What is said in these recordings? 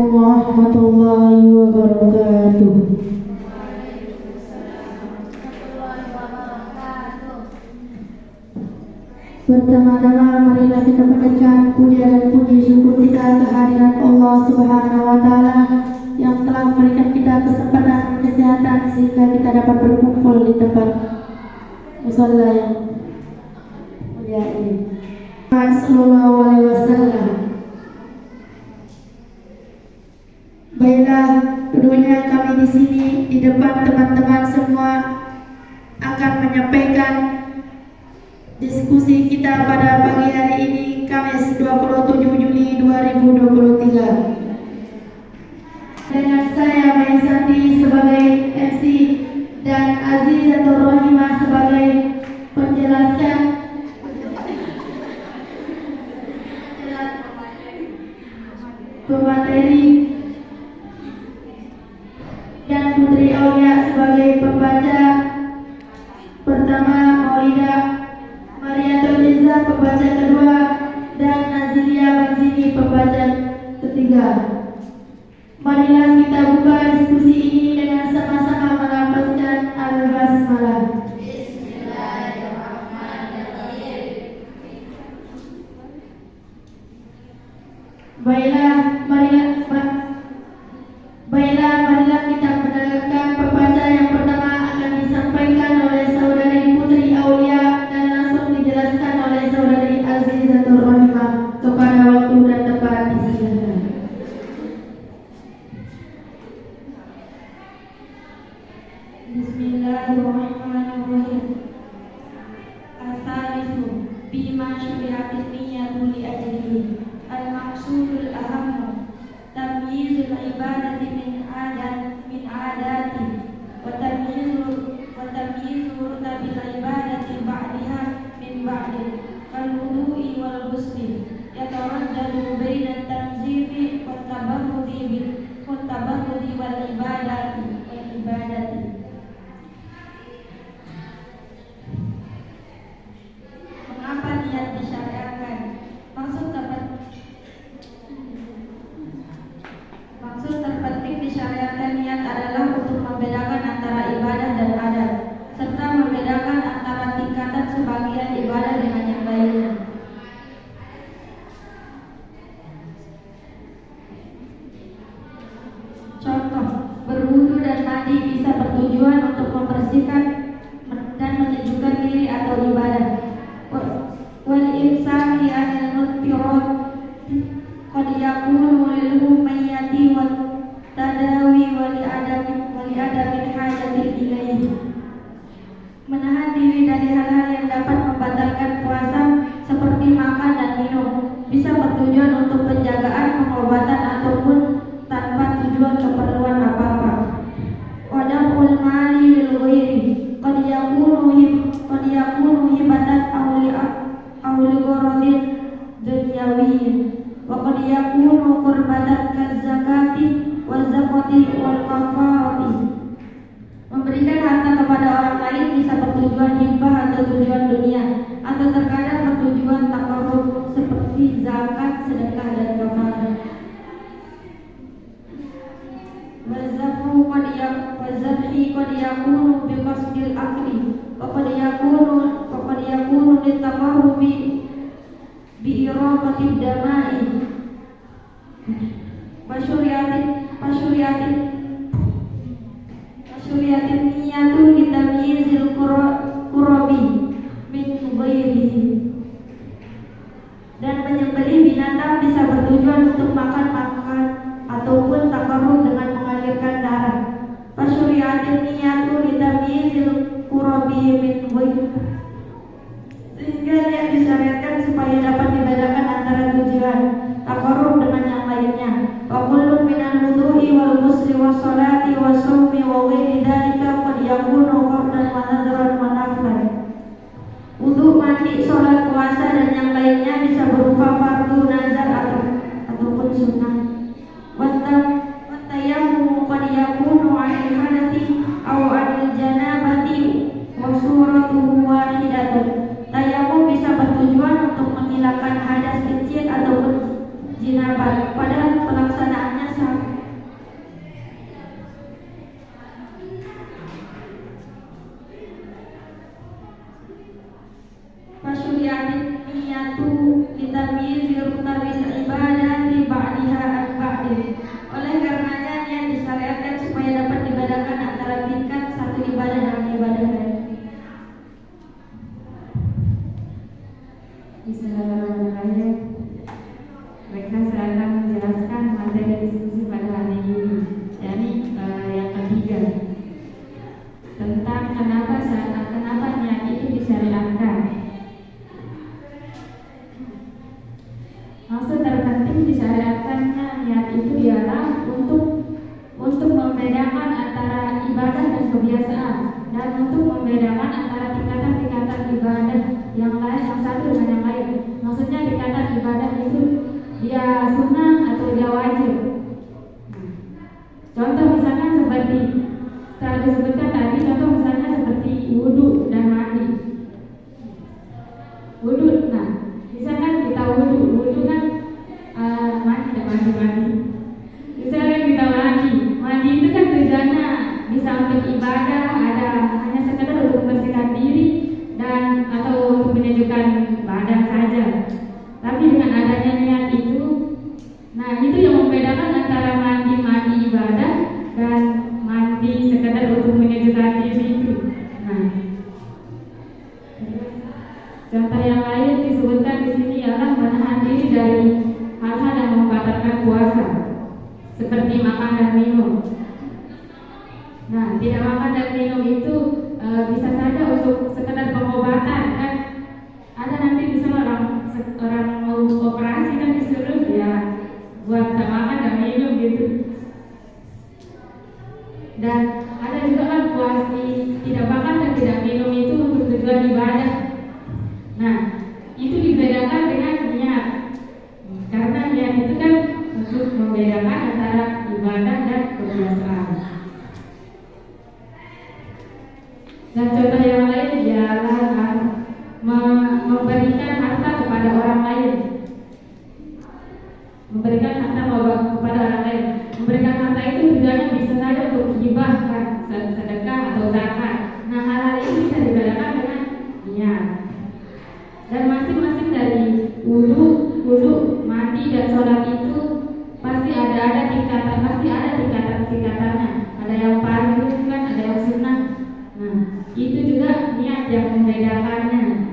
warahmatullahi wabarakatuh. Pertama-tama marilah kita panjatkan puja dan puji syukur kita kehadirat Allah Subhanahu wa taala yang telah memberikan kita kesempatan kesehatan sehingga kita dapat berkumpul di tempat musalla yang mulia ini. Sallallahu alaihi wasallam. Baiklah, dulunya kami di sini di depan teman-teman semua akan menyampaikan diskusi kita pada pagi hari ini, Kamis 27 Juli 2023. Dengan saya Maisanti sebagai MC dan Azizatul Rahimah sebagai penjelaskan pemateri dan Putri Aulia sebagai pembaca pertama, Maulida Mariatul Izzah pembaca kedua, dan Nazilia Banzini pembaca ketiga. Marilah kita buka diskusi ini dengan sama-sama melafazkan Al-Basmalah. Baiklah, marilah kita mendengarkan pembaca yang pertama akan disampaikan oleh saudari Putri Aulia dan langsung dijelaskan oleh saudari Azizatul Rahimah. Kepada waktu dan tempat disilakan. Bismillahirrahmanirrahim. Al-Thalithu bima syuri'atin niyatu li ajlihi al-maqsudul ahammu tamyizul ibadati min adati wa tamyizu rutabil ibadati ba'diha min ba'di kal-wudu'i wal ghusli yataraddadu baina tanzifi wa tabarrudi wal ibadati. Mengapa niat disyariatkan? Maksud terpenting disyariatkan niat adalah untuk membedakan antara ibadah dan adat, serta membedakan antara tingkatan sebagian ibadah dengan yang lainnya. Contoh, berwudu dan mandi bisa bertujuan untuk membersihkan dan menyejukkan diri atau ibadah. Wal imsaki anil muttirat qad yakunu lil humayyati wat tadawi wal adamin hajati ilaihi. Menahan diri dari hal-hal yang dapat membatalkan puasa seperti makan dan minum bisa bertujuan untuk penjagaan, pengobatan ataupun tanpa tujuan keperluan apa-apa. Wadahul mali lil ghairi qad yakunu hibatan awli gharadin dunyawiyyin wa qad yakunu qurbatan kazakati wal zakati wal kafarati. Memberikan harta kepada orang lain bisa bertujuan hibah atau tujuan dunia, atau terkadang bertujuan takarrub seperti zakat, sedekah dan kafarah. Wazabhi qad yakunu bi qasdil akli wa qad yakunu litaqarrubi bi iraqati damai masyuriatin niyatu litamyizil qurabi min ghairihi. Dan menyembelih binatang bisa bertujuan untuk makan ataupun takarrub dengan mengalirkan darah. Masyuriatin niyatu litamyizil qurabi min ghairihi, sehingga niat disyariatkan supaya dapat dibedakan antara tujuan takarrub dengan yang lainnya. Wa kullun minal wudu'i wal ghusli was salati was shaumi wa ghairi dzalika qad yakunu fardan wa nadhran wa naflan. Wudu, mandi, salat, puasa dan yang lainnya bisa berupa fardu, nazar ataupun sunnah. Wa tayammum qad yakunu 'anil hadathi aw 'anil janabati wa suratuhu wahidatun. Tayammum bisa bertujuan untuk menghilangkan hadas kecil ataupun jinabat, padahal pelaksanaannya sama membedakan antara ibadah dan kebiasaan, dan untuk membedakan antara tingkatan-tingkatan ibadah yang lain yang satu dengan yang lain. Maksudnya tingkatan ibadah itu dia sunnah atau dia wajib. Contoh misalkan seperti setelah disebutkan tadi, contoh misalnya seperti wudhu dan mandi. Wudhu, nah misalkan kita wudhu kan mandi. Misalkan kita mandi itu kan tujuannya bisa untuk ibadah, ada hanya sekedar untuk membersihkan diri dan atau untuk menyejukkan badan saja. Tapi dengan adanya niat itu, nah itu yang membedakan antara mandi ibadah dan mandi sekedar untuk menyejukkan diri itu. Nah, contoh yang lain disebutkan di sini adalah menahan diri dari hal-hal yang membatalkan puasa, seperti makan dan minum. Nah, tidak makan dan minum itu bisa saja untuk sekedar pengobatan kan. Ada nanti misalnya orang mau operasi kan disuruh ya buat tak makan dan minum gitu. Dan ada juga kan puasa tidak makan dan tidak minum itu untuk tujuan ibadah. Nah, itu dibedakan dengan niat. Karena niat itu kan untuk membedakan antara ibadah dan kebiasaan. Dan contoh yang lain ialah memberikan harta kepada orang lain. Memberikan harta kepada orang lain. Memberikan harta itu tujuannya bisa saja untuk hibah, kan, sedekah atau zakat. Nah, hal-hal ini bisa dibedakan dengan niat. Dan masing-masing dari wudhu, mandi dan sholat itu pasti ada tingkatannya. Ada yang fardu kan, ada yang sunnah. Nah, itu juga niat yang membedakannya.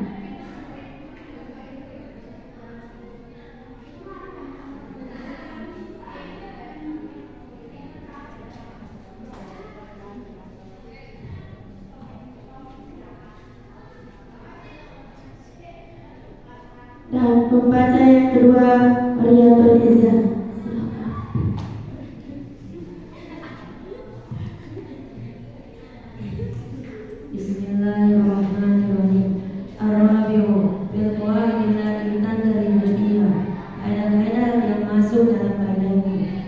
Dan pembaca yang kedua, Mariatul Izzah. Bismillahirrahmanirrahim. Ar-Rabi'u bil qawaid allati tandari biha. Kaidah-kaidah yang masuk dalam kaidah ini.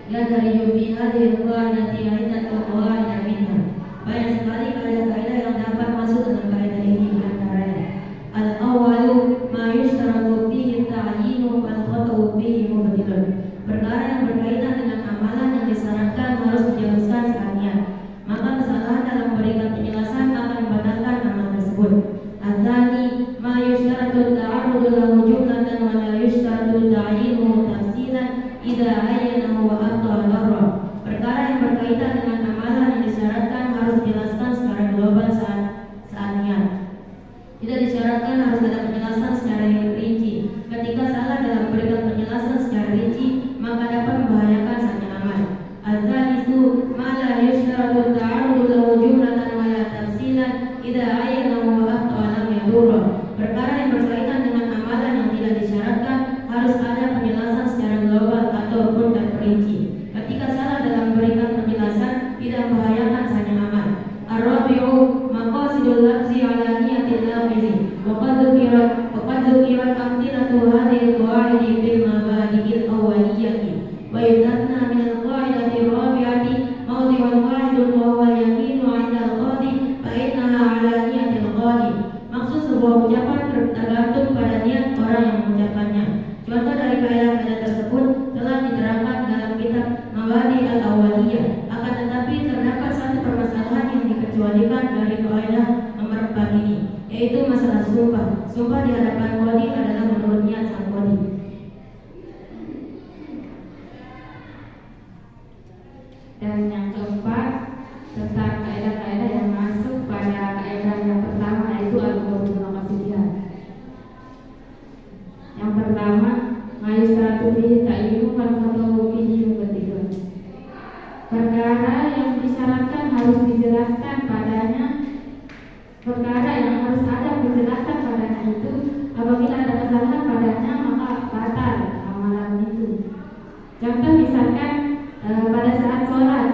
Ya dari fi hadhihi al-qaidati aidatul qawaid minha. Banyak sekali kaidah-kaidah yang dapat masuk dalam kaidah ini, antaranya al-awwalu ma yushtaratu fihi ta'yinu wal khata'u fihi mubtilun. Perkara yang berkaitan dengan amalan yang disyaratkan harus dijelaskan saat niat, maka kesalahan dalam memberikan penjelasan akan membatalkan amal tersebut. Adzani ma yushtaratu ta'arrudu lahu jumlatan wa la yushtaratu ta'yinuhu tafsilan idza ayyanahu wa aqta darra. Perkara yang berkaitan dengan amalan yang disyaratkan harus dijelaskan secara global saat niat. Tidak disyaratkan harus ada penjelasan secara rinci. Ketika salah dalam memberikan penjelasan secara rinci, maka dapat membahayakan saatnya amal. Adzalisu ma la yushtaratu ta'arrudu lahu jumlatan wa la tafsilan idza ayyanahu wa aqta lam yadurra. Perkara yang berkaitan dengan amalan yang tidak disyaratkan harus ada penjelasan secara global ataupun terperinci. Ketika salah dalam memberikan penjelasan, tidak membahayakan saatnya amal. Ar-Rabi'u maqasidul lafzi ala niyatil lafizi. Waqad dzukirat amthilatu hadhihi al-qawaidi bil mabadi'il awwaliyyati. Wa yudatna min al-qaidati ar-rabi'ati mawdi'ul qa'idul wa huwa al-yaqinu 'inda al-qadi fa innaha 'ala niyatil qadi. Maksud sebuah ucapan tergantung pada niat orang yang mengucapkannya. Contoh dari kaidah-kaidah tersebut telah diterangkan dalam kitab Mabadi al-Awwaliyah. Akan tetapi terdapat satu permasalahan yang dikecualikan dari kaidah nomor 4 ini, yaitu masalah sumpah. Sumpah di hadapan qadi adalah menurut niat sang qadi. Dan yang keempat tentang kaidah-kaidah yang masuk pada kaidah yang pertama, yaitu al-qawlul maqasidiyah. Yang pertama, mayustaratu fihi ta'yinu wal khata'u fihi mubtilun. Perkara yang disyaratkan harus dijelaskan padanya. Perkara yang harus ada penjelasan padanya itu, apabila ada kesalahan padanya maka batal amalan itu. Contoh misalkan pada saat sholat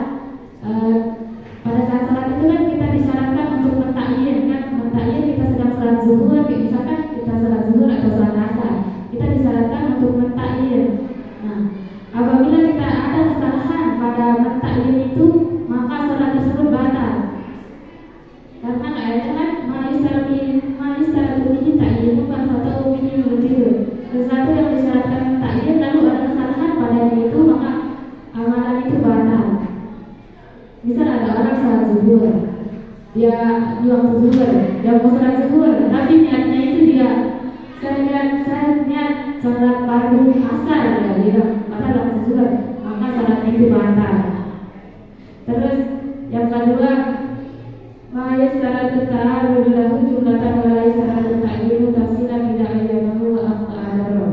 zuhur. Dia di waktu zuhur, dia mau sholat zuhur, tapi niatnya itu saya niat sholat fardu asar ya, dia padahal waktu zuhur, maka sholatnya itu batal. Terus yang kedua, maya secara tertaruh lahu jumlatan walai secara tertakimu tafsiran tidak ayanahu afta'adaro.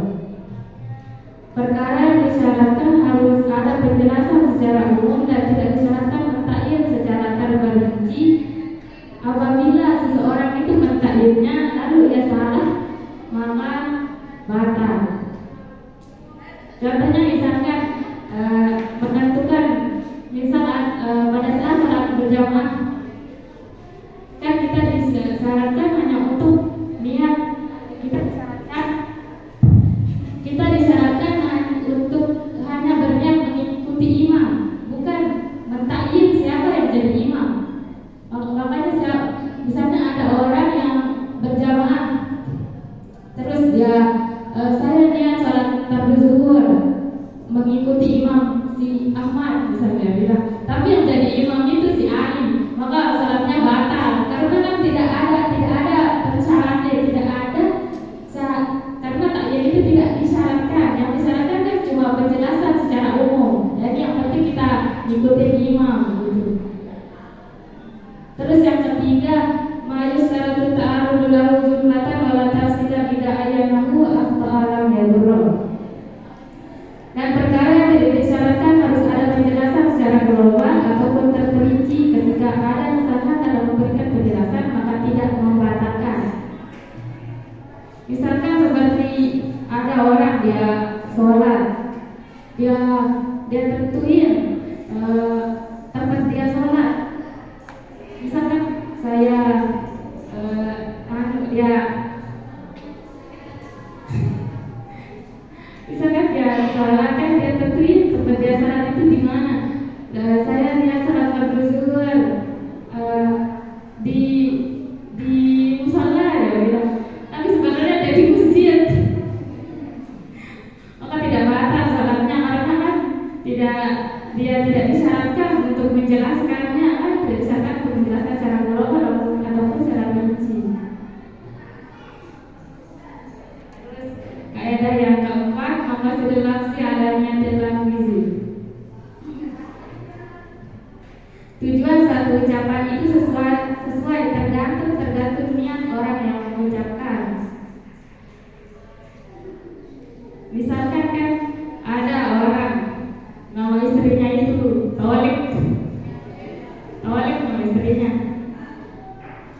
Perkara yang disyaratkan harus ada penjelasan secara umum dan tidak disyaratkan mentakyid secara terperinci. Apabila seseorang itu mentakyidnya lalu ia salah, maka batal. Contohnya misalkan menentukan pada saat salat berjamaah, kan kita disyaratkan hanya untuk niat, kita disyaratkan untuk hanya berniat mengikuti imam, bukan mentakyid siapa yang jadi imam. Makanya misalnya ada orang yang berjamaah, terus saya niat salat fardu zuhur mengikuti imam si Ahmad misalnya bilang, tapi yang jadi imam itu si Ali, maka salatnya batal karena kan tidak ada persyaratnya, tidak ada karena takyid itu tidak disyaratkan. Yang disyaratkan kan cuma penjelasan secara umum. Jadi yang penting kita ikutin imam gitu. Terus yang ketiga, majus syaratu ta'arud lahu jumlatan wala tafsila tidak ayanahu afta'alam yadurra. Dan perkara yang tidak disyaratkan harus ada penjelasan secara global ataupun terperinci. Ketika ada kesalahan dalam memberikan penjelasan, maka tidak membatalkan. Misalkan seperti ada orang dia sholat, dia tentuin tempat dia sholat. Misalkan saya misalkan dia sholat, kan dia tentuin tempat dia sholat itu di mana. Saya niat sholat fardu zuhur di musola ya bilang, tapi sebenarnya dia di masjid, maka tidak batal sholatnya karena kan dia tidak disyaratkan untuk menjelaskannya, kan tidak disyaratkan untuk menjelaskan secara global ataupun secara rinci. Terus kaidah yang keempat, maka sedelaksi adanya dalam gizi. Tujuan satu ucapan itu sesuai tergantung niat orang yang mengucapkan. Misalkan kan ada orang nama istrinya itu Tolik nama istrinya.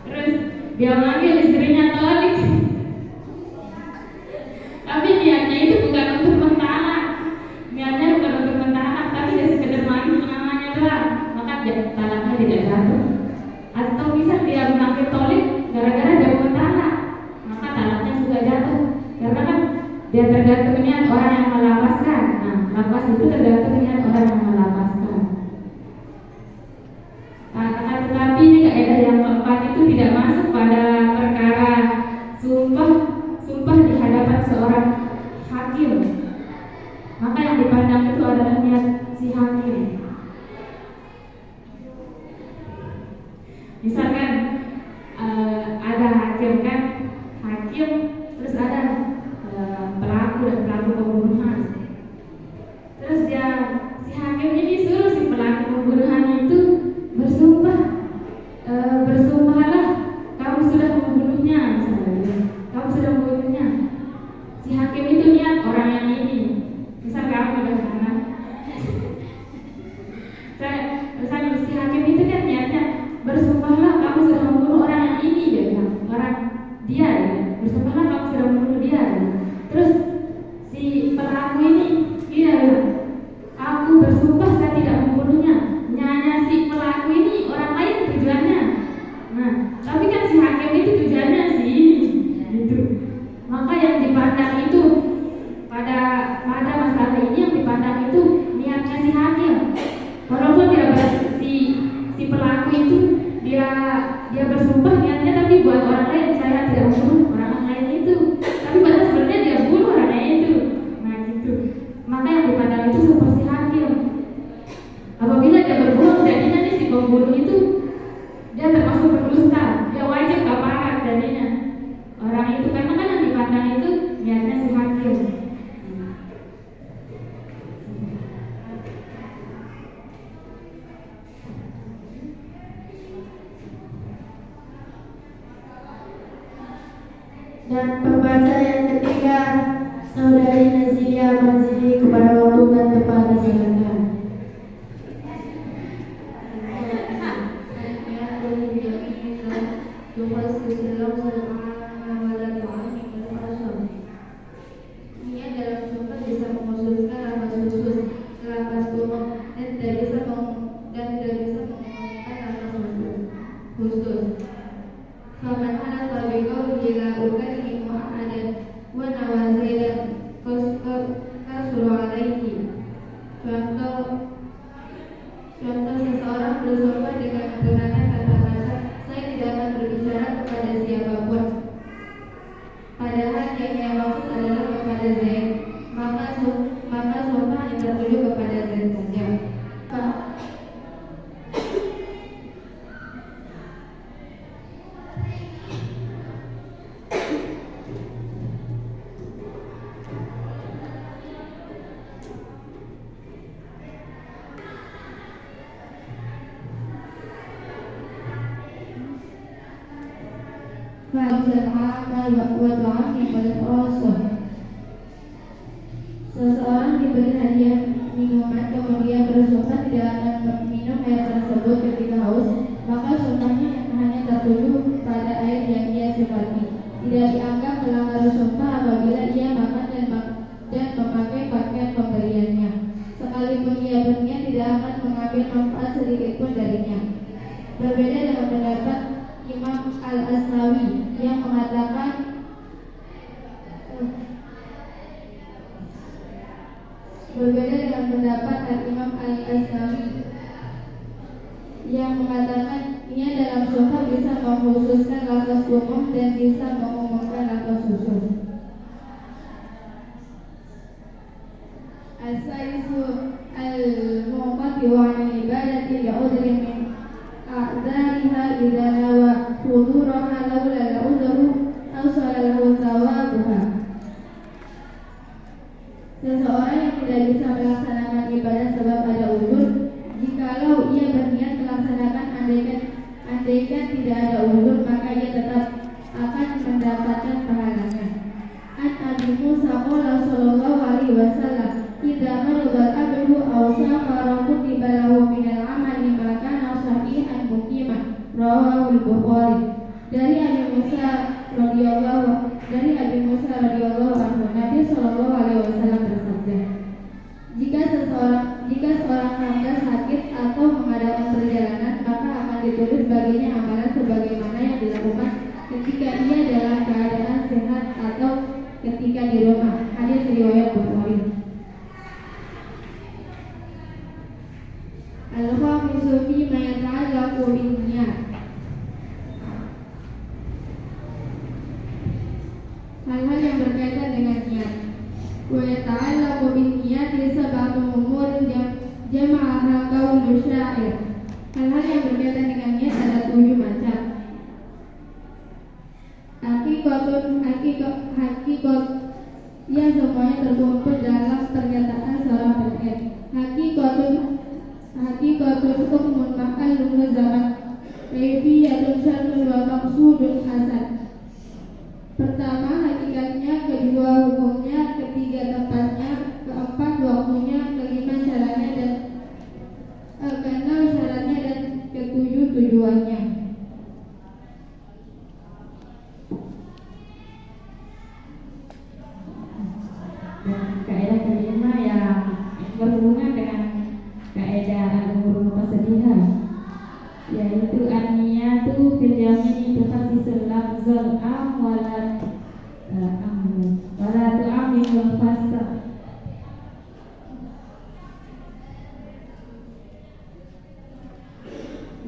Terus dia manggil istrinya Tolik, tapi niatnya itu bukan untuk mentalak, tapi dia sekedar manggil namanya doang, maka talaknya tidak jatuh. Atau bisa dia memanggil Tolik gara-gara dia mau talak, maka talaknya juga jatuh. Karena kan dia tergantung niat orang yang melapaskan. Nah, lapas itu tergantung niat orang yang melapaskan. Akan tetapi kaidah yang keempat itu tidak masuk pada perkara sumpah di hadapan seorang hakim. Maka yang dipandang itu adalah niat si hakim. Misalkan ada hakim terus ada pelaku pembunuhan. Terus si hakim ini suruh si pelaku pembunuhan itu bersumpahlah kamu sudah membunuhnya, misalnya kamu sudah membunuhnya. Si hakim itu niat orang yang ini, misal kamu udah sana. Misalnya si hakim itu kan niatnya bersumpahlah kamu sudah membunuh orang yang ini, dia bersumpahlah kamu sudah membunuh dia. Terus si pelaku ini dia bilang, aku bersumpah saya tidak membunuhnya. Nyanya si pelaku ini orang lain tujuannya. Nah, tapi kan si hakim itu tujuannya si ini, gitu. Maka yang dipandang itu pada masalah ini yang dipandang itu niatnya si hakim. Walaupun si pelaku itu dia bersumpah niatnya tapi buat orang lain, saya tidak membunuh orang lain itu, tapi padahal sebenarnya dia bunuh orangnya itu. Nah gitu. Maka yang dipandang itu sumpah si hakim. Apabila dia berbohong, jadinya si pembunuh itu berdusta, dia wajib kafarat jadinya orang itu, karena kan yang dipandang itu niatnya si hakim. Dan pembaca yang ketiga, Saudari Nazilia Marzili, kepada waktu dan tempat disilakan. Ia dalam sumpah bisa mengkhususkan lafaz khusus, lafaz umum, dan tidak bisa mengumumkan lafaz khusus. Faman halafa biqawlihi la ukallimu ahadan wa nawazaidan kasuru alaihi. Contoh seseorang bersumpah dengan menggunakan kata-kata saya tidak akan berbicara kepada siapapun, padahal yang maksud adalah kepada Zaid, maka sumpah hanya tertuju kepada Zaid saja. Seseorang diberi hadiah minuman kemudian bersumpah tidak akan minum air tersebut ketika haus, maka sumpahnya hanya tertuju pada air yang ia sifati. Tidak dianggap melanggar sumpah apabila ia makan dan memakai pakaian pemberiannya, sekalipun ia berniat tidak akan mengambil manfaat sedikit pun darinya. Berbeda dengan pendapat Imam Al-Asnawi yang mengatakan Imam Al-Asnawi yang mengatakan ia dalam sumpah bisa mengkhususkan lafaz umum dan bisa mengumumkan lafaz khusus. As-saisu al-muqaddimu 'an ibadati li'udrin min a'dzariha idza nawa huduraha laula al-'udru aw salahu thawabuha. Seseorang yang tidak bisa melaksanakan ibadah sebab ada uzur, jikalau ia berniat melaksanakan andaikan tidak ada uzur, maka ia tetap akan mendapatkan pahalanya. An Abi Musa qala sallallahu alaihi wasallam, idza marada al-abdu aw safara kutiba lahu min al-amali ma kana sahihan muqiman. Rawahu al-Bukhari. Dari Abi Musa radhiyallahu anhu, Nabi sallallahu alaihi wasallam bersabda, jika seorang hamba sakit atau mengadakan perjalanan, maka akan ditulis baginya amalan sebagaimana yang dilakukan ketika ia dalam keadaan sehat atau ketika di rumah. Hadis riwayat Bukhari. Al-khamisu fi ma yata'allaqu bin niyat. Hal-hal yang berkaitan dengan niat. Wa yata'allaqu bin niyati sab'atu umurin jama'aha qaulu syair. Hal-hal yang berkaitan dengan niat ada 7 macam. Hakikat yang semuanya terkumpul dalam pernyataan seorang penyair. Hakikatun hukmun ma'alun zaman kaifiyatun syartun wa maqsudun hasan. Pertama hakikatnya, kedua hukumnya, ketiga tempatnya, keempat waktunya, kelima caranya, dan keenam syaratnya, dan ketujuh tujuannya. Dan kaidah kelima yang berhubungan dengan kaidah al-umur muqasadihah, yaitu an-niyatu fil jam'i tukhassis al-lafzul am wala tu'amimul fasl.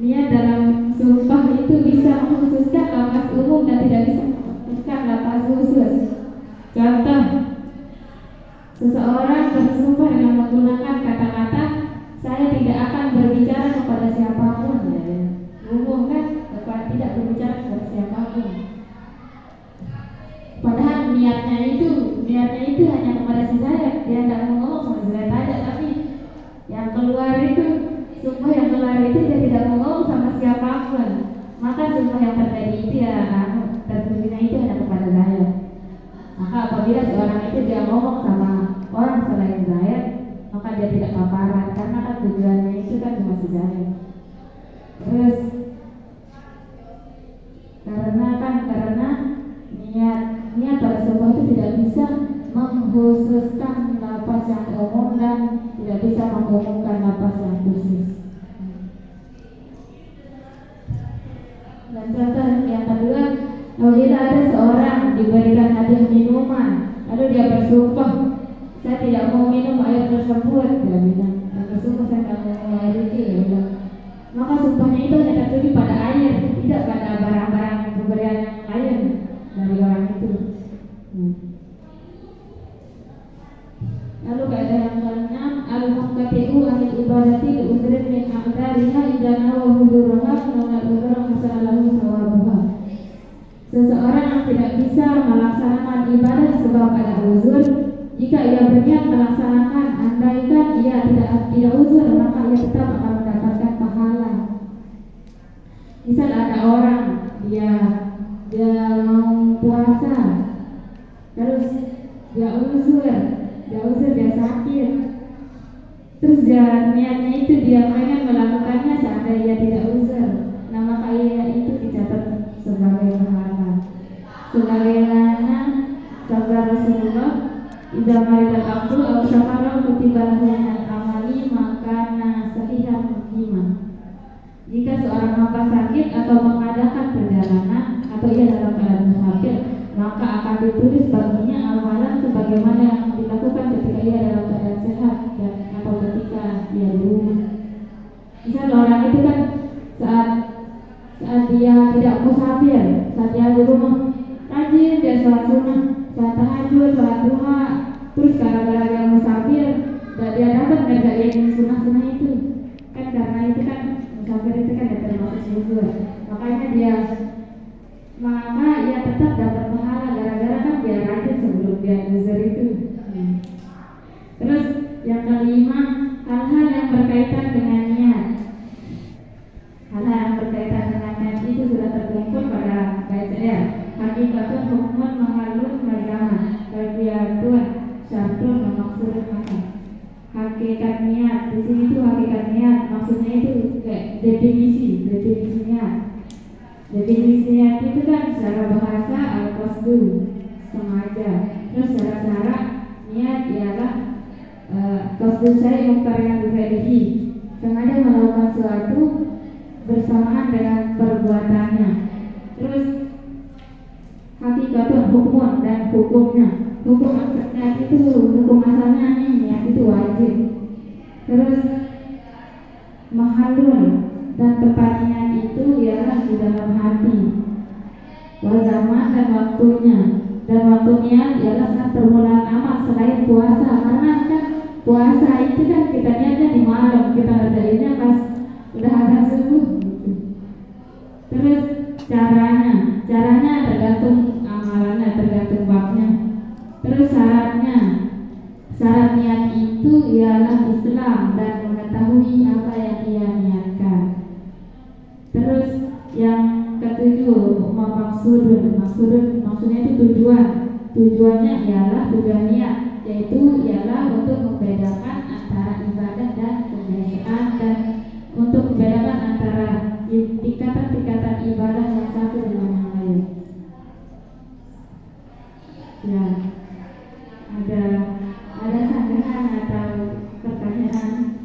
Niat dalam sumpah itu bisa mengkhususkan lafaz umum dan tidak bisa mengkhususkan lafaz khusus. Contoh, seseorang bersumpah dengan menggunakan kata-kata saya tidak akan berbicara kepada siapapun, umum kan, tidak sumpah yang kelar itu dia tidak ngomong sama siapapun, maka sumpah yang terjadi itu ya tertujunya itu hanya kepada saya. Maka apabila seorang itu dia ngomong sama orang selain saya, maka dia tidak paparan karena kan tujuannya itu kan cuma si saya. Terus karena niat pada sumpah itu tidak bisa mengkhususkan lapas yang umum dan tidak bisa mengumumkan lapas yang khusus. Dan contoh yang kedua, apabila ada seorang diberikan hadiah minuman, lalu dia bersumpah, saya tidak mau minum air tersebut, dia bilang, dia bersumpah saya tidak mau minum air itu, dia bilang. Maka sumpahnya itu hanya tertuju pada air, tidak pada barang-barang pemberian yang lain dari orang itu. Lalu kaidah yang ke-6, al-muqtati'u anil ibadati udrin min a'dariha idza nawa huduraha wa udurun hasalahu sawabuha. Seseorang yang tidak bisa melaksanakan ibadah sebab ada uzur, jika ia berniat melaksanakan, andaikan ia tidak uzur, maka ia tetap akan mendapatkan pahala. Misal ada orang dia mau puasa, terus dia uzur, dia sakit, terus niatnya itu dia pengen melakukannya seandainya dia tidak uzur, nah maka ia itu dicatat sebagai pahala. Sebagaimana sabda Rasulullah, idza marida al-abdu aw safara kutiba lahu min amali maka sahihan muslimah. Jika seorang hamba sakit atau mengadakan perjalanan atau ia dalam keadaan musafir, maka akan ditulis baginya amalan sebagaimana yang dilakukan ketika ia dalam keadaan sehat dan atau ketika ia di rumah. Misal orang itu kan saat dia tidak musafir, saat dia di rumah rajin dia sholat sunnah, sholat tahajud, sholat duha, terus gara-gara dia musafir dan dia dapat ngerjain sunnah-sunnah itu, kan karena itu kan musafir itu kan ada termasuk uzur, maka ia tetap dapat pahala gara-gara kan dia rajin sebelum dia uzur itu. Terus yang kelima, hal-hal yang berkaitan dengan niat. Hal-hal yang berkaitan dengan niat itu sudah terkumpul pada bait saya. Hakikatun hukmun mahalun mazama, kaifiyatun syartun maksudun makan. Hakikat niat di sini itu hakikat niat, maksudnya itu kayak definisi niat. Definisi niat itu kan secara bahasa al-qasdu, sengaja. Terus secara cara niat ialah qasdu syai' muqtarinan bi fi'lihi, sengaja melakukan sesuatu bersamaan dengan perbuatannya. Terus hakikatun hukmun dan hukumnya. Hukum niat itu hukum asalnya niat itu wajib. Terus mahalun dan tempatnya itu ialah di dalam hati. Wazaman dan waktunya. Dan waktu niat ialah saat permulaan amal selain puasa, karena kan puasa itu kan kita niatnya di malam, kita ngerjainnya pas udah azan subuh gitu. Terus caranya tergantung amalannya, tergantung babnya. Terus syarat niat itu ialah Islam dan mengetahui apa yang ia niatkan. Terus yang ketujuh, maksudnya itu tujuannya ialah tujuan niat, yaitu ialah untuk membedakan antara ibadah dan kebiasaan dan untuk membedakan antara tingkatan ibadah yang satu dengan yang lain. Ya, ada sanggahan atau pertanyaan?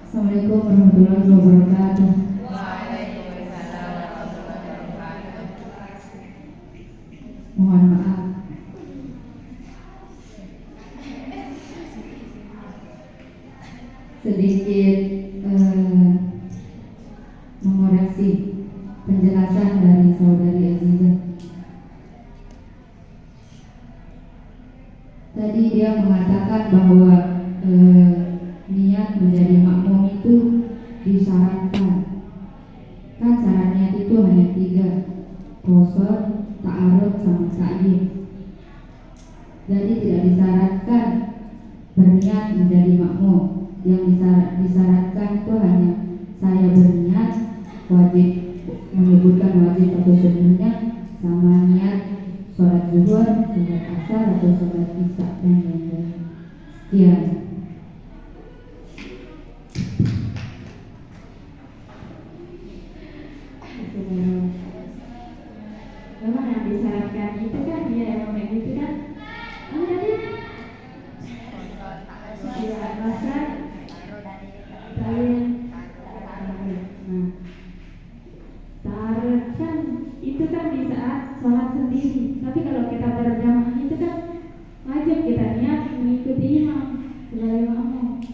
Assalamualaikum warahmatullahi wabarakatuh. Mohon maaf. Sedikit mengoreksi penjelasan dari saudari Azizah. Tadi dia mengatakan bahwa niat menjadi makmum itu disyaratkan. Kan syarat niat itu hanya 3, qasad, ta'arud, sama ta'yin. Jadi tidak disyaratkan berniat menjadi makmum. Yang disyaratkan itu hanya saya berniat wajib, menyebutkan wajib atau sunnahnya, sama niat sholat zuhur, sholat asar atau sholat isya dan lain-lain. Sekian. Memang yang disyaratkan itu kan dia yang itu kan. Oh tadi ya rasa taruh kan itu kan di saat sholat sendiri. Tapi kalau kita berjamaah itu kan wajib kita niat mengikuti imam sebagai makmum.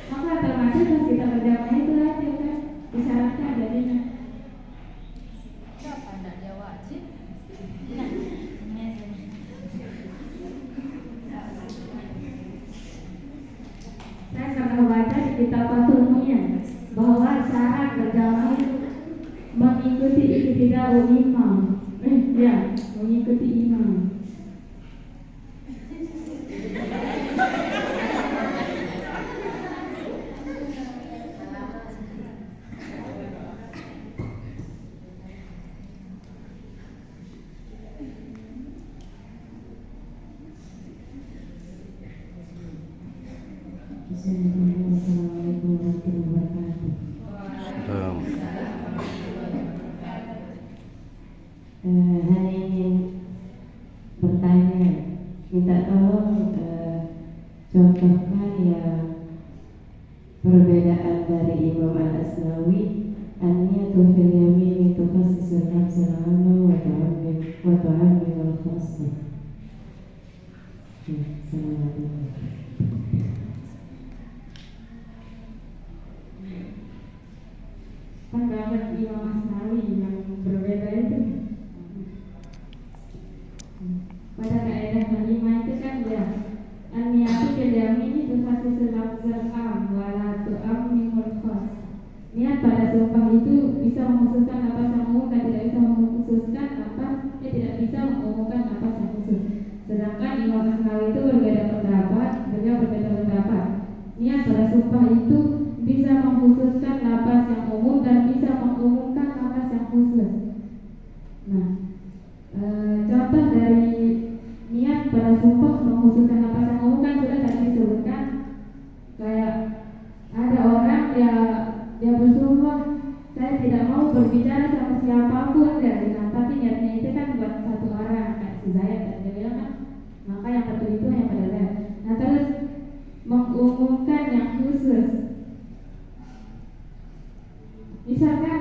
Maka termasuk pas kita berjamaah itu wajib kan disyaratkan jadinya. Saya pernah baca di kitab Fathul Mu'in bahwa syarat berjamaah itu mengikuti iktidau imam. Mengikuti imam. Assalamualaikum warahmatullahi wabarakatuh. Hanya ingin bertanya, minta tolong contohkan ya perbedaan dari Imam Al-Asnawi, an-niyatu fil yamin tukhassisun nafsa al-'amma wa tu'ammimu al-khassa. Assalamualaikum. Pendapat Imam Asnawi yang berbeda itu pada kaidah kelima itu kan ya an-niyatu fil yamin tukhassisun nafsa al-'amma wa tu'ammimul khass. Niat pada sumpah itu bisa mengkhususkan nafas yang umum dan tidak bisa mengkhususkan nafas, tidak bisa mengumumkan nafas yang khusus. Sedangkan Imam Asnawi itu berbeda pendapat. Niat pada sumpah itu bisa mengkhususkan nafas yang umum dan bisa mengumumkan nafas yang khusus. Nah, contoh dari niat pada sumpah mengkhususkan nafas yang umum kan sudah tadi disebutkan. Kayak ada orang dia bersumpah, saya tidak mau berbicara sama siapapun dari tapi niatnya itu kan buat satu orang kayak si Zayed dan dia bilang kan, maka yang betul itu hanya pada Zayed. Nah terus mengumumkan yang khusus, misalkan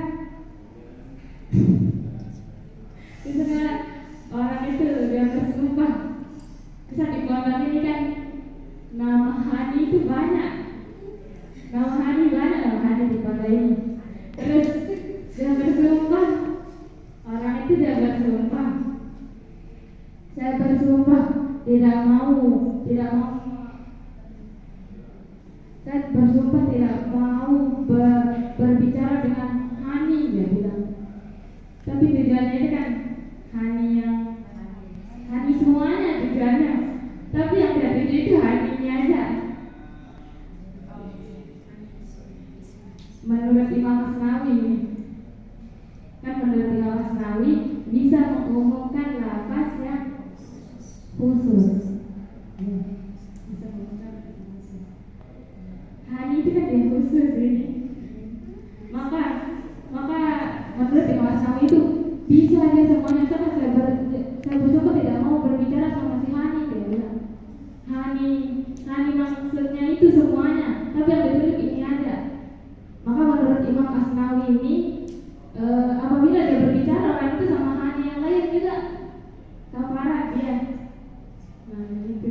orang itu dia bersumpah, bisa di keluarga ini kan nama Hani itu banyak, nama Hani di keluarga ini. Terus dia bersumpah, orang itu dia bersumpah, saya bersumpah tidak mau berbicara dengan Hani, dia bilang. Tapi tujuannya itu kan Hani semuanya tujuannya. Tapi yang tidak tuju itu Haninya aja. Menurut Imam Asnawi kan menurut Imam Asnawi bisa mengumumkan lafaz yang khusus. Hani itu kan yang khusus ini. Maka menurut Imam Asnawi itu bisa aja semuanya. Karena saya bersyukur tidak mau berbicara sama si Hani, dia bilang. Hani maksudnya itu semuanya, tapi yang betul ini aja. Maka menurut Imam Asnawi ini apabila dia berbicara orang itu sama Hani yang lain juga kafarat dia. Nah itu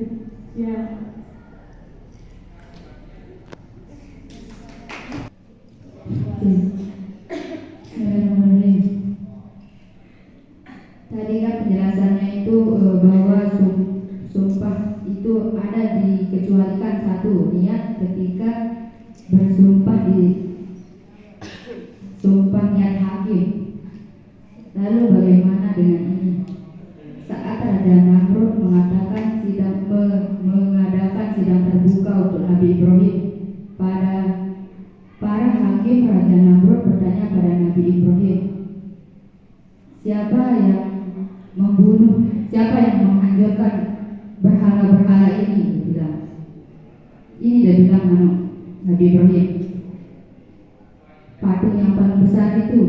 ya. Tadi kan penjelasannya itu bahwa sumpah itu ada dikecualikan satu, niat ketika bersumpah di sumpah niat hakim. Lalu bagaimana dengan ini? Saat Raja Namrud mengadakan sidang terbuka untuk Nabi Ibrahim, para hakim Raja Namrud bertanya pada Nabi Ibrahim, siapa yang menghancurkan berhala-berhala ini? Dia bilang Nabi Ibrahim, patung yang paling besar itu.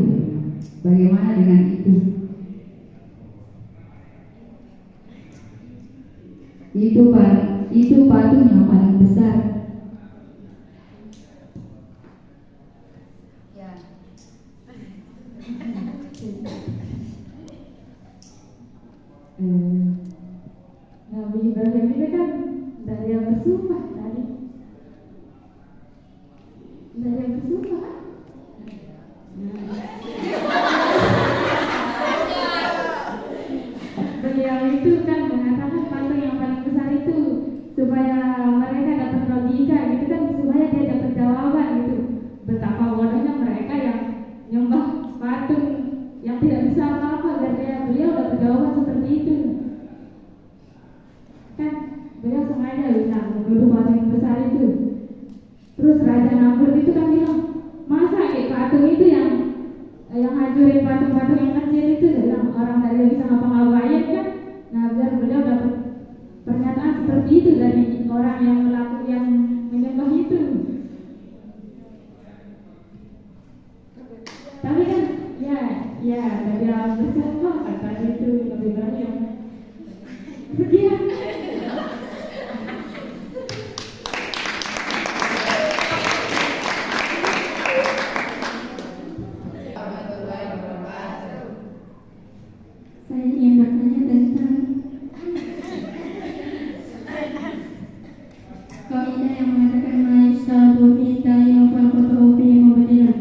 Bagaimana dengan itu? Itu patung yang paling besar. Ya. Nabi Ibrahim ini kan dari yang bersumpah tadi. Dari yang bersumpah. Beliau itu kan mengatakan patung yang paling besar itu supaya mereka dapat logika gitu kan, supaya dia dapat jawaban gitu. Betapa bodohnya mereka yang nyembah patung yang tidak bisa apa-apa, dan beliau dapat jawaban seperti itu. Kan beliau sengaja bilang menuduh patung yang besar itu. Terus Raja Namrud itu kan bilang, masa patung itu yang hancurin patung-patung yang kecil itu, bilang orang dari bisa ngapa-ngapain kan. Nah, biar beliau dapat pernyataan seperti itu dari orang yang menyembah itu. Tapi kan ya dari alam bersumpah kata itu lebih banyak. Sekian. Saya ingin bertanya tentang kaidah yang mengatakan ma'isyatu fi novel kotofi mubadilah.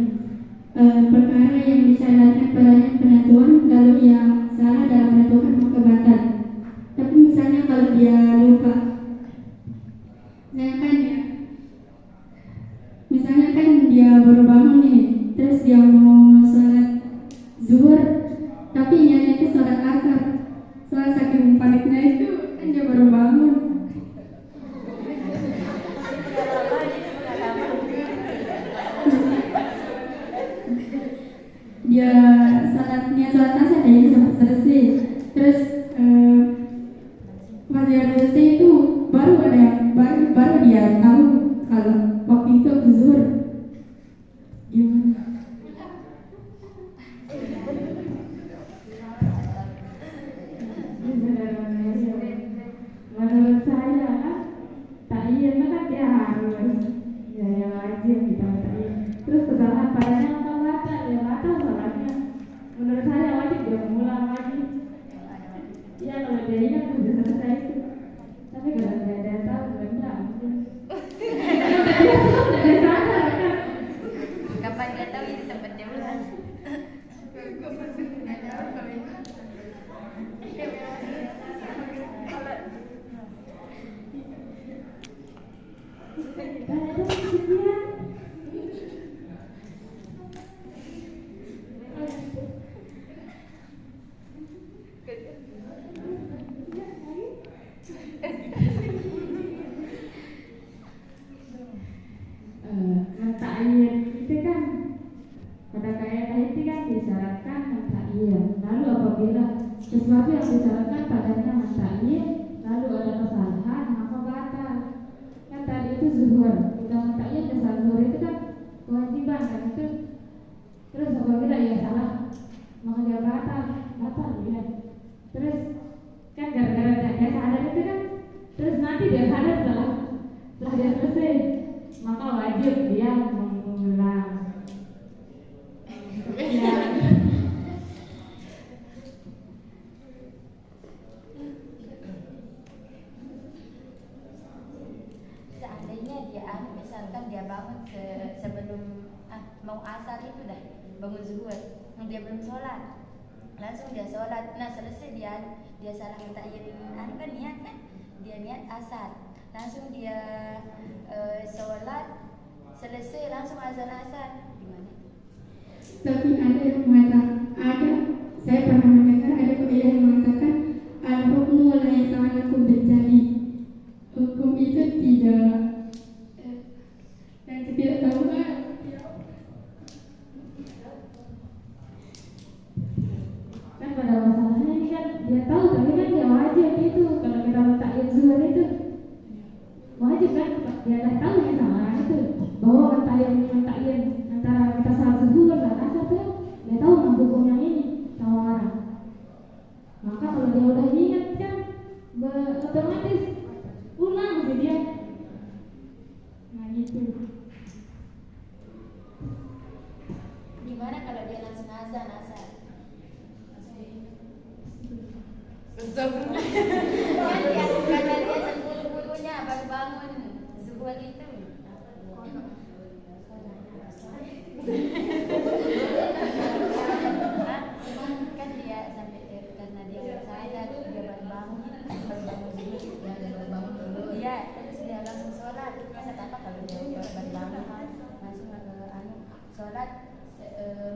Perkara yang disyaratkan padanya penentuan, lalu dia salah dalam menentukan maka batal. Tapi misalnya kalau dia lupa, misalnya kan dia baru bangun nih, terus dia mau sholat zuhur, tapi niatnya itu sholat asar. Soal saking paniknya itu kan dia baru bangun. Dia niat sholat asar dan ini sampai selesai. Terus pas dia selesai itu baru dia tahu kalau waktu itu waktu zuhur. Gimana? Menurut saya kan takyir kan dia harus ya wajib kita takyir. Terus kesalahan padanya apa batal, ya batal sholatnya. Menurut saya wajib dia mengulang lagi. Ya kalau dia ingat sudah selesai itu. Tapi kalau dia tahu enggak mungkin. Dia sadar kan. Kapan dia tahu itu tempat dia ulang? Mentakyir itu kan pada kaidah itu kan disyaratkan mentakyir. Lalu apabila sesuatu yang disyaratkan padanya mentakyir lalu ada kesalahan maka batal. Kan tadi itu zuhur, udah mentakyir dasar zuhur itu kan kewajiban kan itu. Terus apabila ia salah maka dia batal ya. Terus kan gara-gara dia sadar itu kan, terus nanti dia sadar setelah dia selesai, maka wajib dia mengulang. Ya. Seandainya dia misalkan dia bangun sebelum mau asar itu dah, bangun zuhur, dia belum sholat, langsung dia sholat. Nah selesai dia salah mentakyir kan niat kan, dia niat asar, langsung dia sholat selesai langsung azan asar. Gimana? Tapi ada yang mengatakan, saya pernah mendengar ada kaidah yang mengatakan al-hukmu la yata'allaqu bil-jali. Hukum itu tidak dan tidak tahu Kan pada masalahnya ini kan dia tahu tapi kan dia wajib itu kalau kita letakkan zuhur itu wajib kan dia dah tahu ya sama orang itu bahwa letakkan antara kita salat zuhur dan asar tuh dia tahu hukum yang ini sama orang. Maka kalau dia udah ingat kan otomatis ulang gitu dia. Nah gitu. Gimana kalau dia langsung azan asar? Karena dia terburu-burunya baru bangun zuhur itu. Kan dia sampai karena dia nggak sadar dia baru bangun dulu. Iya, terus dia langsung sholat. Masa apa kalau dia baru bangun langsung sholat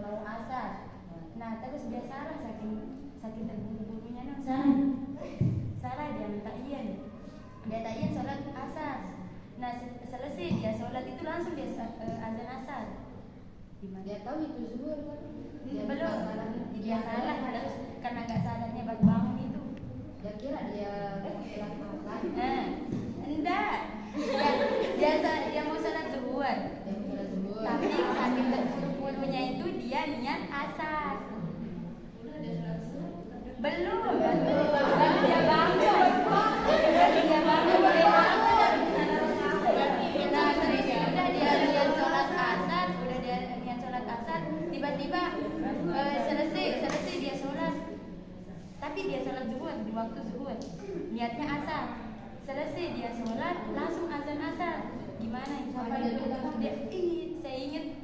mau asar. Nah terus dia salah saking terburu-burunya salah dia minta iyan sholat asar. Nah selesai dia sholat itu langsung dia azan asar. Gimana? Dia tahu itu zuhur kan? Belum. Dia salah terus karena nggak sadarnya baru bangun itu. Dia kira dia sholat asar. Enggak. Dia mau sholat zuhur. Tapi saking terburu-burunya itu dia niat asar. Belum. Dia bangun. Nah, terus udah dia niat sholat asar, tiba-tiba selesai dia sholat. Tapi dia sholat zuhur di waktu zuhur. Niatnya asar. Selesai dia sholat, langsung azan asar. Gimana itu? Saya ingat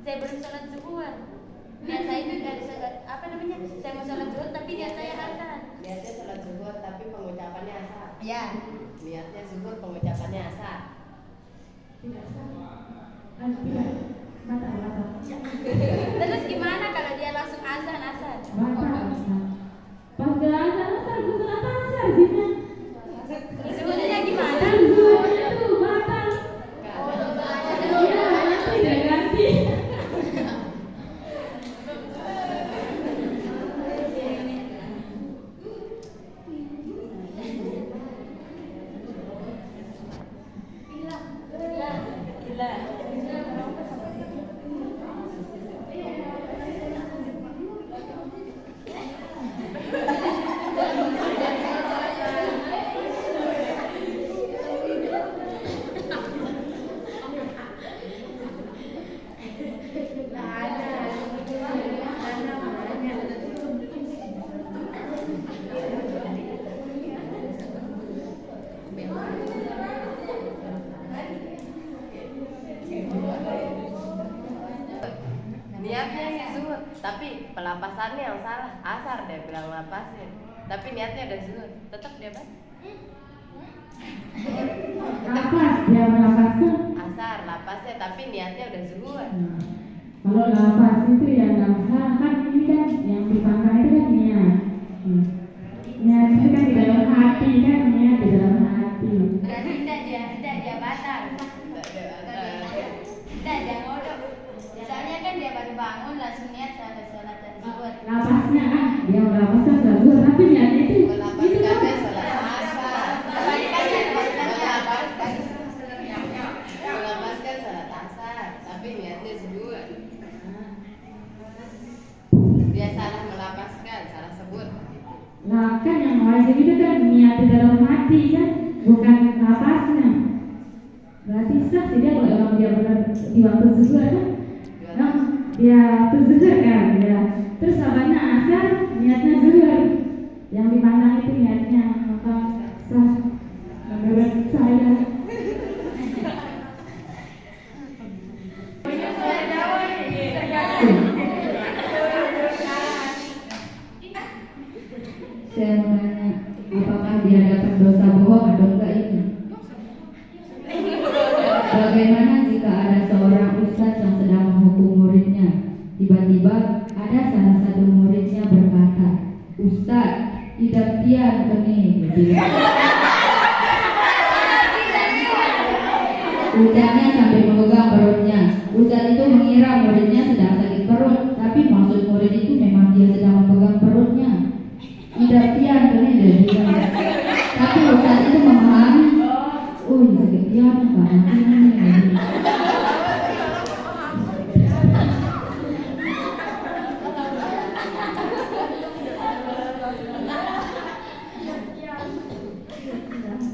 saya belum sholat zuhur. Niat saya itu dari saya mau sholat zuhur tapi niat saya asar. Niatnya sholat zuhur tapi pengucapannya asar. Ya. Niatnya zuhur pengucapannya asar. Tidak sama. Batal. Terus gimana kalau dia langsung azan asar? Batal. Pas dia azan asar bukan asar gitu. Zuhurnya gimana? Zuhurnya tuh batal. Iya, tidak ganti. Niatnya zuhur, tapi pelapasannya yang salah. Asar dia bilang lapasin, tapi niatnya udah zuhur, tetap dia baca. Apa dia melapaskan? Asar lapasnya, tapi niatnya udah zuhur. Kalau lapas itu yang kan ini kan yang dipandang itu kan niat. Niat itu kan di dalam hati kan niat di dalam hati. Berarti tidak dia batal. Tidak dia ngodok. Misalnya kan dia baru bangun langsung niat sholat zuhur. Lapasnya dia melapaskan sholat zuhur tapi niatnya itu Melapaskannya sholat asar. Melapaskan sholat asar, tapi niatnya zuhur. Dia salah melapaskan, salah sebut. Nah kan yang wajib itu kan niat di dalam hati kan, bukan lapasnya. Berarti sah tidak kalau emang dia benar di waktu zuhur kan? Nah, dia zuhur kan, ya. Terus apanya asar, niatnya zuhur. Yang dipandang itu niatnya, maka sah menurut saya. Saya mau nanya, apakah dia dapat dosa bohong atau enggak ini? Bagaimana jika ada seorang pian kene. Ucapnya sambil memegang perutnya. Ustaz itu mengira muridnya sedang sakit perut, tapi maksud murid itu memang dia sedang memegang perutnya. Tidak pian kene dia bilang. Tapi Ustaz itu memahami. Oh, ini sakit pian Pak.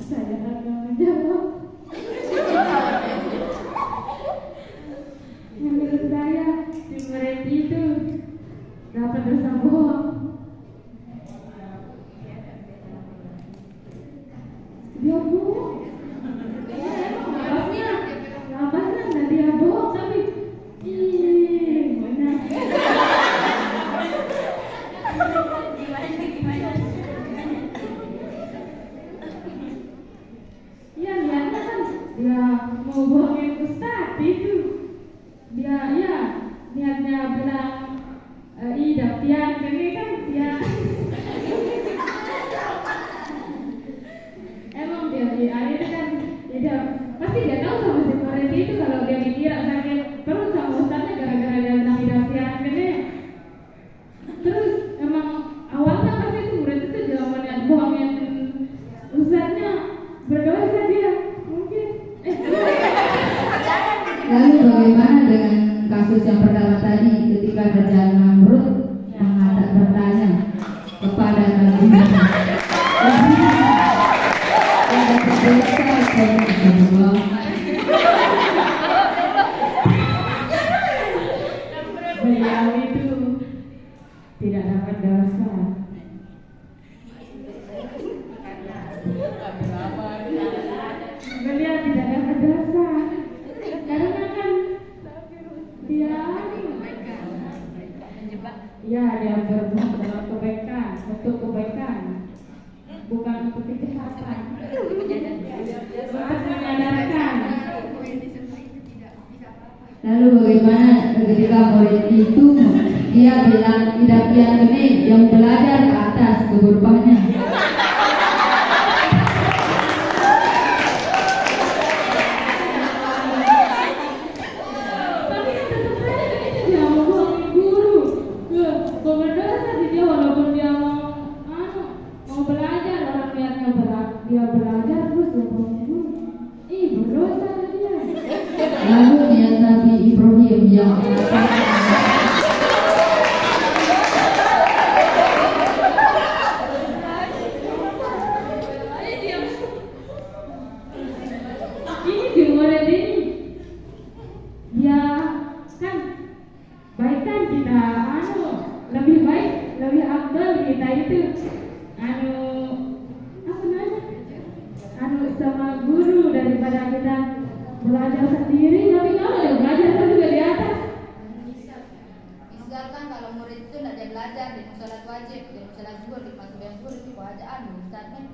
Saya akan menjawab. Menurut saya, si murid itu dapat dosa bohong. Dia bohong. Lapasnya nggak dia bohong, tapi mana? Iya, niatnya kan dia mau bohongin Ustaz itu. Dia ya niatnya bilang ida pian kene kan dia emang dia itu kan dia pasti dia tahu sama si murid itu kalau dia dikira sakit perut sama Ustaznya gara-gara dia bilang ida pian kene. Terus emang awalnya pasti itu murid itu jangan niat bohongin Ustaznya, berdosa dia mungkin. Lalu bagaimana dengan kasus yang pertama tadi ketika Kerajaan Namrud bertanya kepada Nabi Musa, ada berdosa atau tidak? Beliau itu tidak dapat dosa. Beliau tidak dapat dosa karena kan dia dia berbuat dalam kebaikan, untuk kebaikan, bukan untuk kejahatan. Untuk menyadarkan. Lalu bagaimana ketika murid itu dia bilang tidak pian kene yang belajar ke atas ke berubahnya? Lalu niat Nabi Ibrahim yang ini si murid ini dia kan baikkan kita lebih baik lebih afdal kita itu apa namanya sama guru daripada kita belajar sendiri. Tapi kalau dia belajar kan juga di atas. Misalkan kalau murid itu tidak dia belajar di sholat wajib, di sholat zuhur, di masuk zuhur itu bacaan Ustaz kan.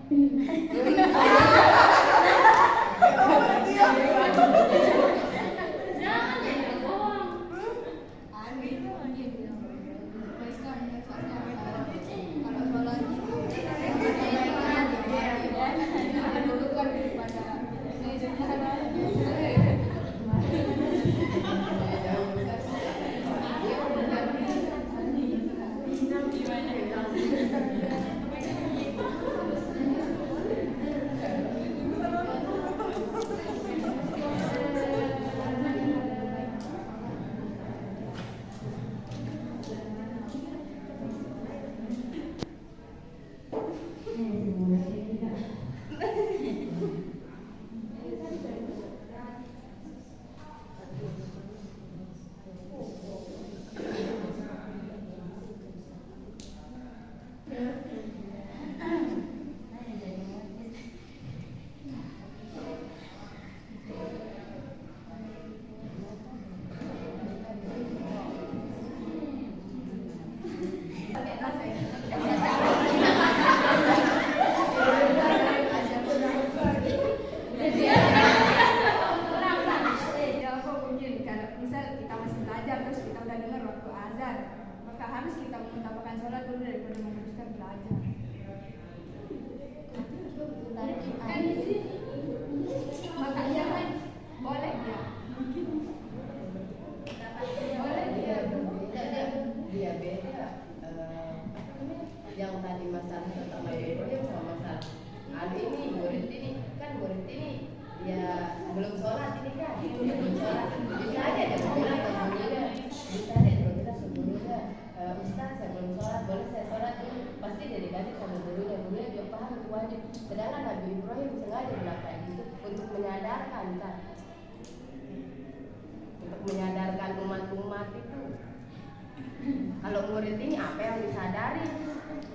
maka harus kita mengutamakan sholat dulu daripada meneruskan belajar. Maka ia kan boleh ya. Boleh dia. Dia beda. Yang tadi masalah tentang Ibrahim sama masalah ini murid ini ya belum sholat ini kan, belum sholat. Bisa aja dia bilang ke gurunya, bisa deh kalau kita gurunya, Ustaz saya belum sholat, boleh saya sholat dulu. Pasti dia dikasih sama gurunya dia paham itu wajib. Sedangkan Nabi Ibrahim sengaja melakukan itu untuk menyadarkan kan, untuk menyadarkan umat itu. Kalau murid ini apa yang disadari,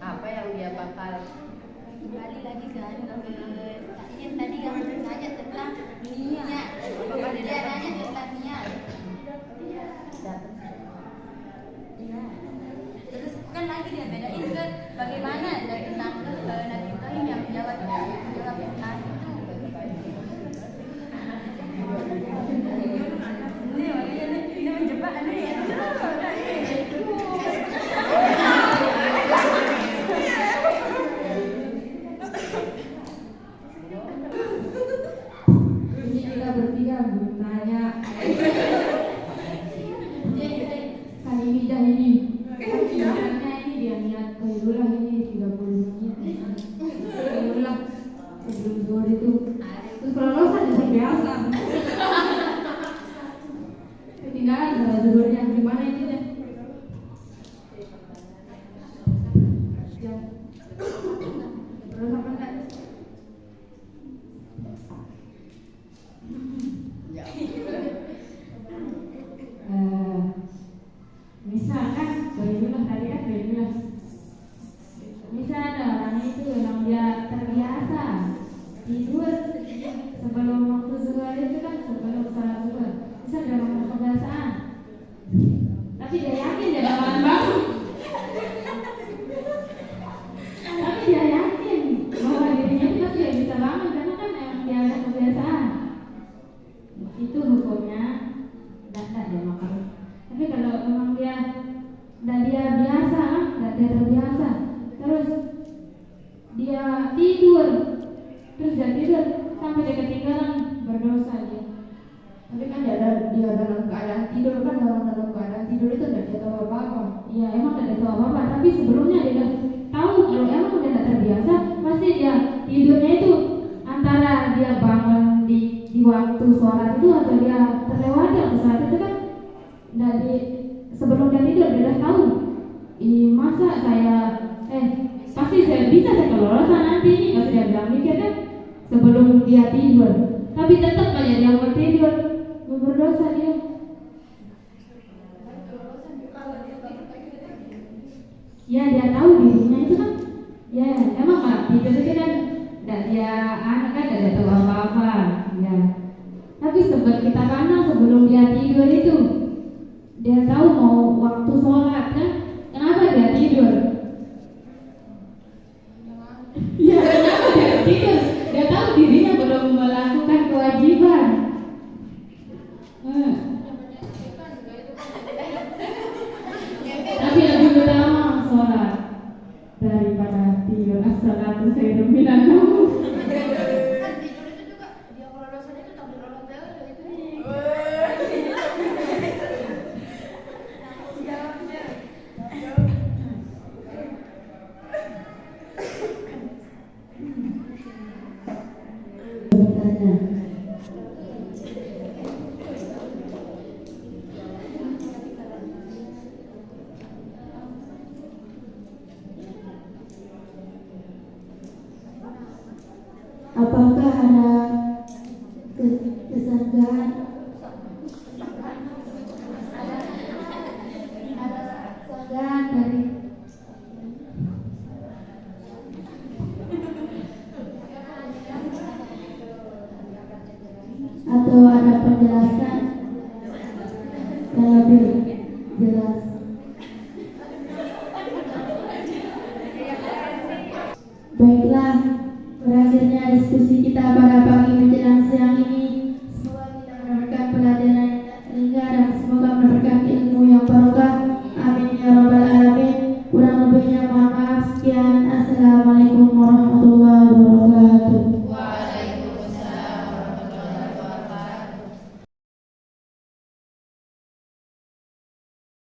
apa yang dia bakal Kembali lagi ke tadi kan nanya tentang niat. Dia nanya tentang niat. Iya. Terus kan lagi dia bedain kan bagaimana tentang Nabi Ibrahim yang menjawab pertanyaan itu. Ini makanya ini menjebak nih. Ini kita bertiga bertanya. Kali bidah ini. Bidarnya ini dia niat kairulah ini 30 menit. Kairulah sebelum zuhur itu. Terus kalau losan itu biasa. Ketinggalan salah zuhurnya gimana itu deh? Terus apa enggak? Misalkan Baiklah tadi kan Baiklah. Misal ada orang itu yang dia terbiasa tidur sebelum waktu zuhur itu kan sebelum salat zuhur. Misal dia memang kebiasaan, tapi dia yakin dia bakalan bangun. Tapi dia yakin bahwa dirinya itu pasti dia bisa bangun karena kan emang dia ada kebiasaan. Itu hukumnya tidak dia makan. Tapi kalau memang dia biasa, dia terbiasa, terus dia tidur sampai dia ketinggalan, berdosa dia. Tapi kan dia dalam keadaan tidur, kan dalam keadaan tidur itu tidak dia tahu apa-apa. Iya emang tidak tahu apa-apa, tapi sebelumnya dia udah tahu kalau emang udah tidak terbiasa, pasti dia tidurnya itu antara dia bangun di waktu sholat itu atau dia terlewati waktu sholat itu kan sebelum dia tidur dia udah tahu. Masa saya pasti saya bisa saya kelolosan nanti ini, pasti dia bilang mikir kan sebelum dia tidur. Tapi tetap aja dia mau tidur, mau berdosa dia. Ya dia tahu dirinya itu kan, ya emang kalau tidur itu kan tidak dia anak kan tidak tahu apa-apa, ya. Tapi kita pandang sebelum dia tidur itu, dia tahu mau waktu sholat kan, kenapa dia tidur? Ya kenapa dia tidur? Dia tahu dirinya belum melakukan kewajiban.